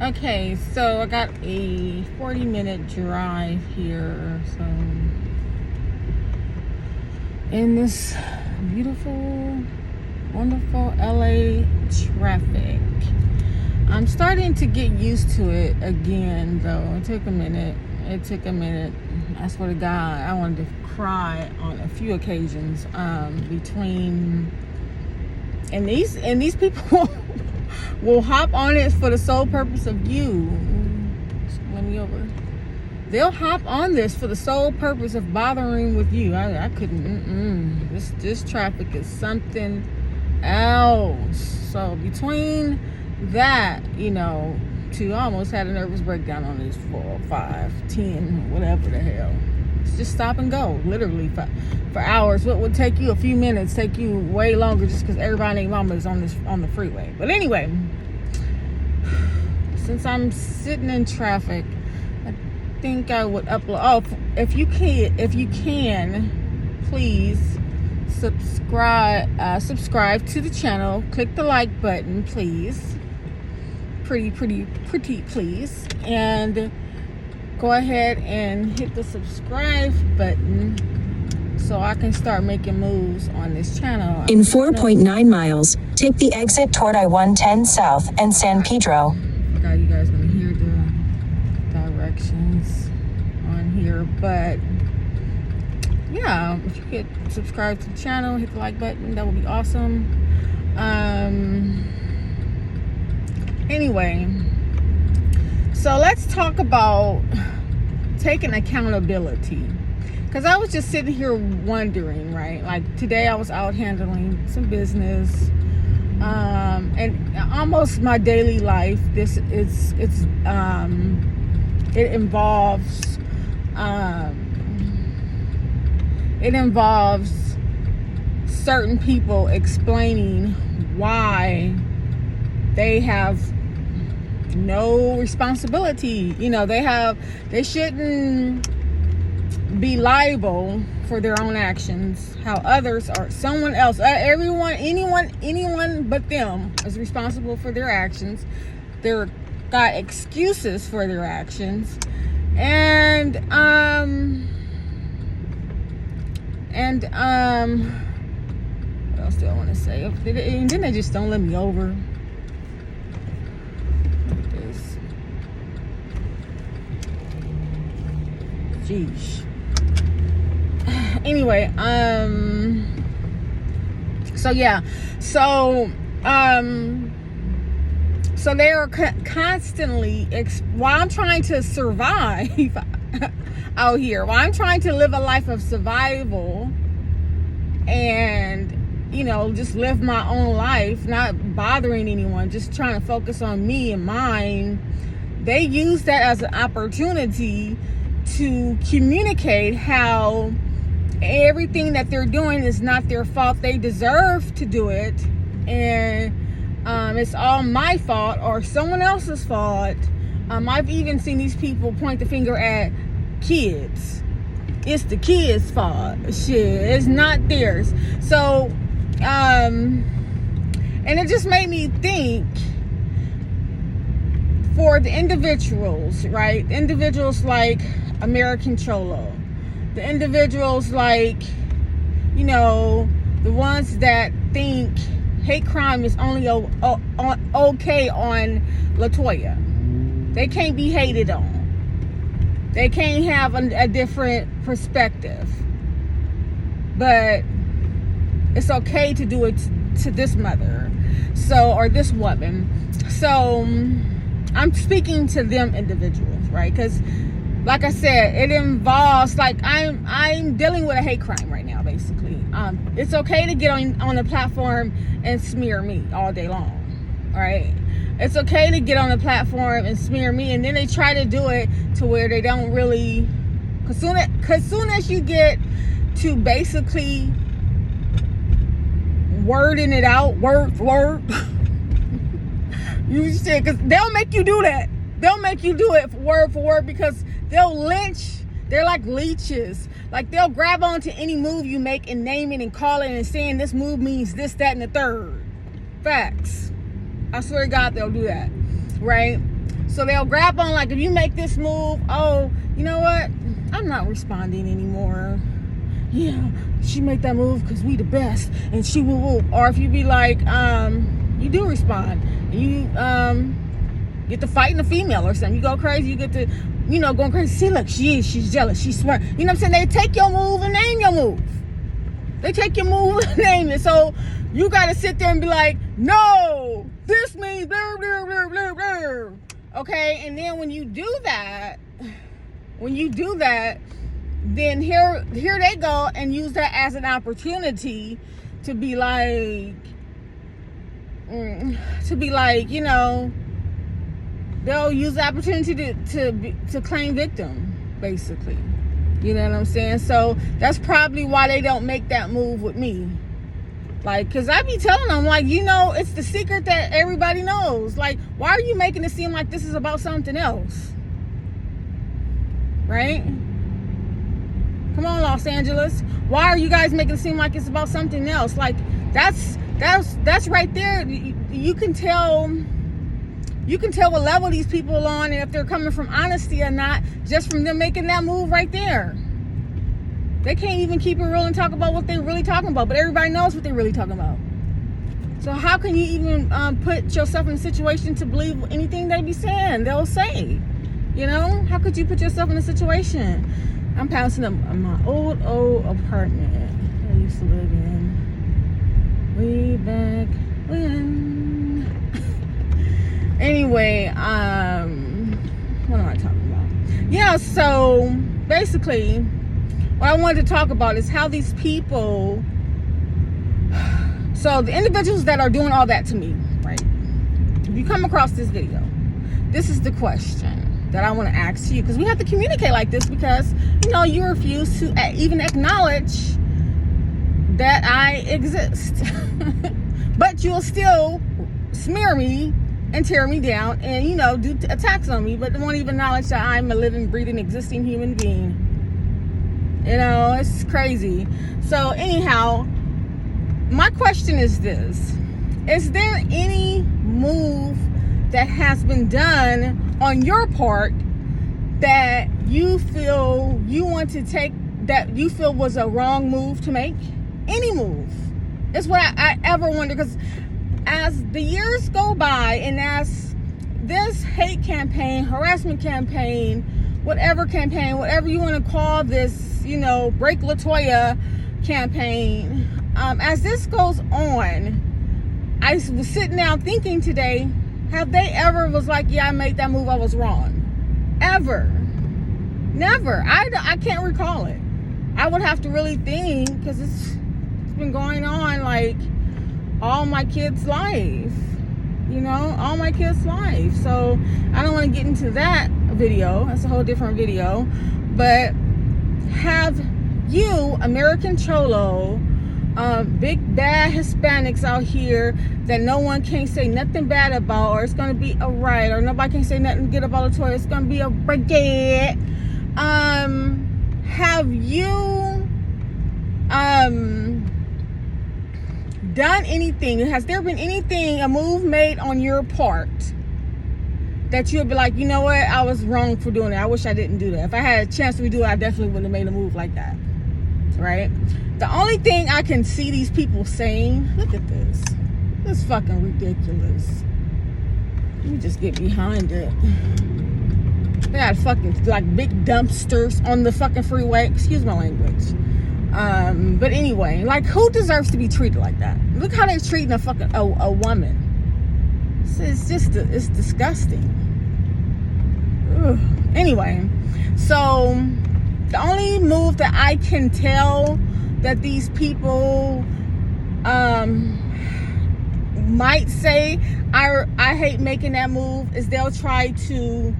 Okay, so I got a 40-minute drive here. So in this beautiful, wonderful LA traffic. I'm starting to get used to it again, though. It took a minute. I swear to God, I wanted to cry on a few occasions. And these people will hop on it for the sole purpose of you. Let me over. They'll hop on this for the sole purpose of bothering with you. I couldn't. This traffic is something else. So between that, to almost had a nervous breakdown on this 4, 5, 10, whatever the hell. It's just stop and go, literally for hours. What would take you a few minutes take you way longer just because everybody and mama is on the freeway. But anyway, since I'm sitting in traffic, I think I would upload. Oh, if you can, please subscribe to the channel. Click the like button, please. Pretty please, and go ahead and hit the subscribe button so I can start making moves on this channel. In 4.9 miles, take the exit toward I-110 South and San Pedro. I forgot you guys gonna hear the directions on here, but yeah, if you could subscribe to the channel, hit the like button, that would be awesome. Anyway, so let's talk about taking accountability, because I was just sitting here wondering, right? Like today I was out handling some business, and almost my daily life, it involves certain people explaining why they have no responsibility. They shouldn't be liable for their own actions. How others are, someone else, anyone but them is responsible for their actions. They're got excuses for their actions, and what else do I want to say? And then they just don't let me over. Jeez. Anyway, so they are constantly while I'm trying to survive out here, while I'm trying to live a life of survival and just live my own life, not bothering anyone, just trying to focus on me and mine, they use that as an opportunity to communicate how everything that they're doing is not their fault. They deserve to do it, and it's all my fault or someone else's fault. I've even seen these people point the finger at kids. It's the kids' fault. Shit, it's not theirs. So, and it just made me think, for the individuals, right? The individuals like American Cholo, the individuals like, the ones that think hate crime is only okay on LaToya. They can't be hated on. They can't have a different perspective. But it's okay to do it to this mother, or this woman. So I'm speaking to them individuals, right? Because, like I said, it involves, I'm dealing with a hate crime right now, basically. It's okay to get on the platform and smear me all day long, all right? It's okay to get on the platform and smear me, and then they try to do it to where they don't really, because soon as you get to basically wording it out, word for word, you said, because they'll make you do that. They'll make you do it word for word, because they'll lynch. They're like leeches. Like, they'll grab onto any move you make and name it and call it and saying this move means this, that, and the third. Facts. I swear to God, they'll do that, right? So they'll grab on, like, if you make this move, oh, you know what? I'm not responding anymore. Yeah, she made that move because we the best, and she will. Or if you be like, you do respond. You get to fighting a female or something. You go crazy. You get to, going crazy. See, look, she's jealous. She swear. You know what I'm saying? They take your move and name your move. They take your move and name it. So you got to sit there and be like, no, this means blah, blah, blah, blah, blah. Okay? And then when you do that, then here they go and use that as an opportunity to be like, they'll use the opportunity to claim victim, basically. You know what I'm saying? So that's probably why they don't make that move with me. Like, because I be telling them, like, it's the secret that everybody knows. Like, why are you making it seem like this is about something else? Right? Come on, Los Angeles. Why are you guys making it seem like it's about something else? Like, that's right there. You can tell what level these people are on, and if they're coming from honesty or not, just from them making that move right there. They can't even keep it real and talk about what they're really talking about, but everybody knows what they're really talking about. So how can you even put yourself in a situation to believe anything they be saying? They'll say, how could you put yourself in a situation? I'm passing up my old apartment I used to live in way back when. Anyway, what am I talking about? Yeah, so basically what I wanted to talk about is how these people, so the individuals that are doing all that to me, right? If you come across this video, this is the question that I want to ask you, because we have to communicate like this, because you refuse to even acknowledge that I exist. But you'll still smear me and tear me down and do attacks on me, but won't even acknowledge that I'm a living, breathing, existing human being. It's crazy. So anyhow, my question is this: is there any move that has been done on your part that you feel you want to take, that you feel was a wrong move to make? Any move. It's what I ever wonder, because as the years go by and as this hate campaign, harassment campaign, whatever you want to call this, Break LaToya campaign, as this goes on, I was sitting down thinking today, have they ever was like, yeah, I made that move, I was wrong? Ever? Never. I can't recall it. I would have to really think, because it's been going on like all my kids' life. All my kids' life. So I don't want to get into that video. That's a whole different video. But have you, American Cholo, big bad Hispanics out here that no one can say nothing bad about, or it's gonna be a riot, or nobody can say nothing good about LaToya, it's gonna be a brigade. Have you done anything? Has there been anything, a move made on your part that you'll be like, you know what, I was wrong for doing it, I wish I didn't do that. If I had a chance to redo it, I definitely wouldn't have made a move like that, right? The only thing I can see these people saying, look at this is fucking ridiculous. Let me just get behind it. They got fucking like big dumpsters on the fucking freeway. Excuse my language. But anyway, like, who deserves to be treated like that? Look how they're treating a woman. It's disgusting. Ugh. Anyway, so the only move that I can tell that these people might say, I hate making that move, is they'll try to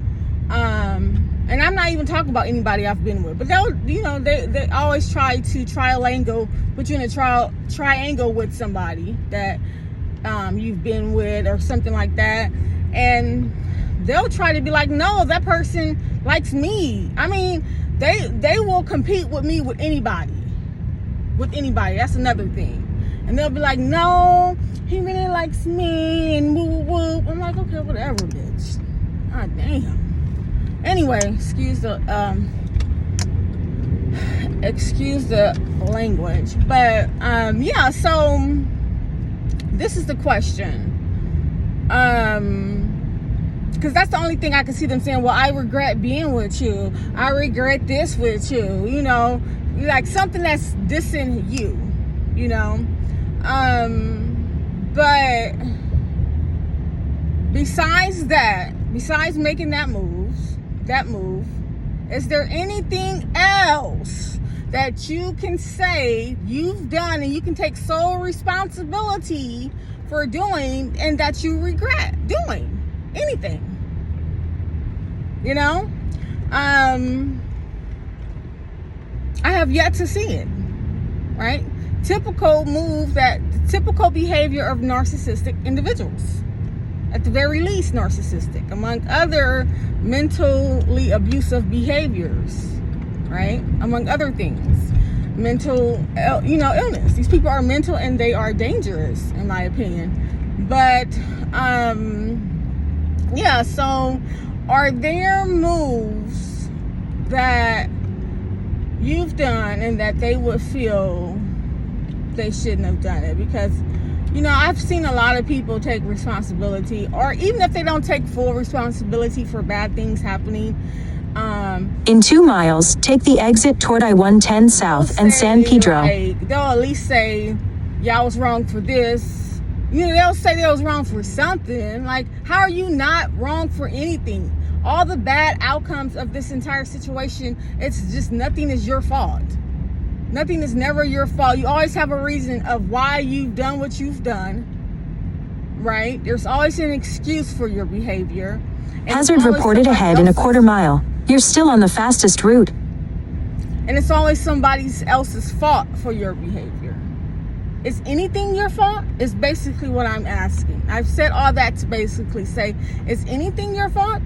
and I'm not even talking about anybody I've been with, but they'll, they always try to triangle, put you in a triangle with somebody that you've been with or something like that, and they'll try to be like, no, that person likes me. I mean, they will compete with me with anybody. That's another thing. And they'll be like, no, he really likes me, and woo woo woo. I'm like, okay, whatever, bitch. God damn. Anyway, excuse the language, but yeah. So this is the question. Because that's the only thing I can see them saying. Well, I regret being with you. I regret this with you. You know, like something that's dissing you. You know, but besides that, besides making that move, is there anything else that you can say you've done and you can take sole responsibility for doing and that you regret doing? Anything, you know? I have yet to see it, right? Typical behavior of narcissistic individuals. At the very least, narcissistic, among other mentally abusive behaviors, right? Among other things, mental, illness. These people are mental and they are dangerous, in my opinion. But, yeah, so are there moves that you've done and that they would feel they shouldn't have done it? Because, I've seen a lot of people take responsibility, or even if they don't take full responsibility for bad things happening. In 2 miles, take the exit toward I-110 South and San Pedro. Like, they'll at least say, yeah, I was wrong for this. They'll say they was wrong for something. Like, how are you not wrong for anything? All the bad outcomes of this entire situation, it's just nothing is your fault. Nothing is never your fault. You always have a reason of why you've done what you've done, right? There's always an excuse for your behavior. Hazard reported ahead in a 1/4 mile. You're still on the fastest route. And it's always somebody else's fault for your behavior. Is anything your fault? Is basically what I'm asking. I've said all that to basically say, is anything your fault?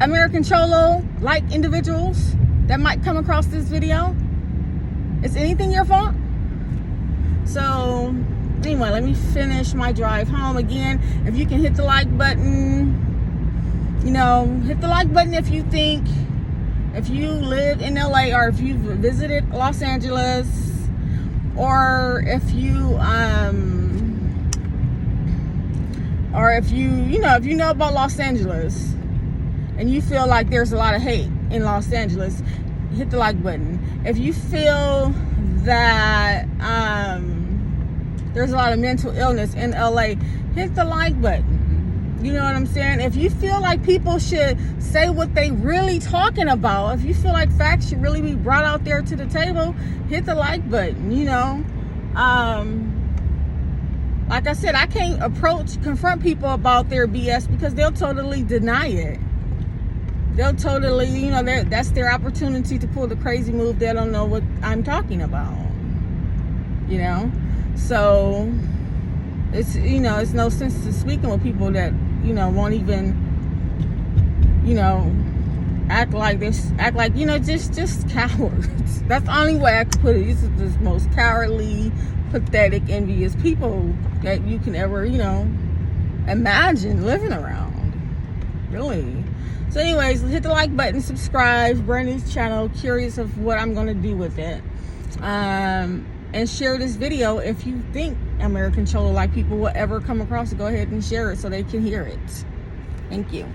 American Cholo-like individuals that might come across this video, is anything your fault? So anyway, let me finish my drive home. Again, if you can hit the like button, hit the like button if you live in LA, or if you've visited Los Angeles, or if you know about Los Angeles and you feel like there's a lot of hate in Los Angeles, hit the like button. If you feel that there's a lot of mental illness in LA, hit the like button. You know what I'm saying? If you feel like people should say what they really talking about, if you feel like facts should really be brought out there to the table, hit the like button. Like I said, I can't confront people about their BS because they'll totally deny it. They'll totally, that's their opportunity to pull the crazy move. They don't know what I'm talking about, So it's, it's no sense to speaking with people that, won't even, act like just cowards. That's the only way I could put it. This is the most cowardly, pathetic, envious people that you can ever, imagine living around. Really. So anyways, hit the like button, subscribe, brand new channel, curious of what I'm going to do with it. And share this video if you think American Cholo-like people will ever come across it. Go ahead and share it so they can hear it. Thank you.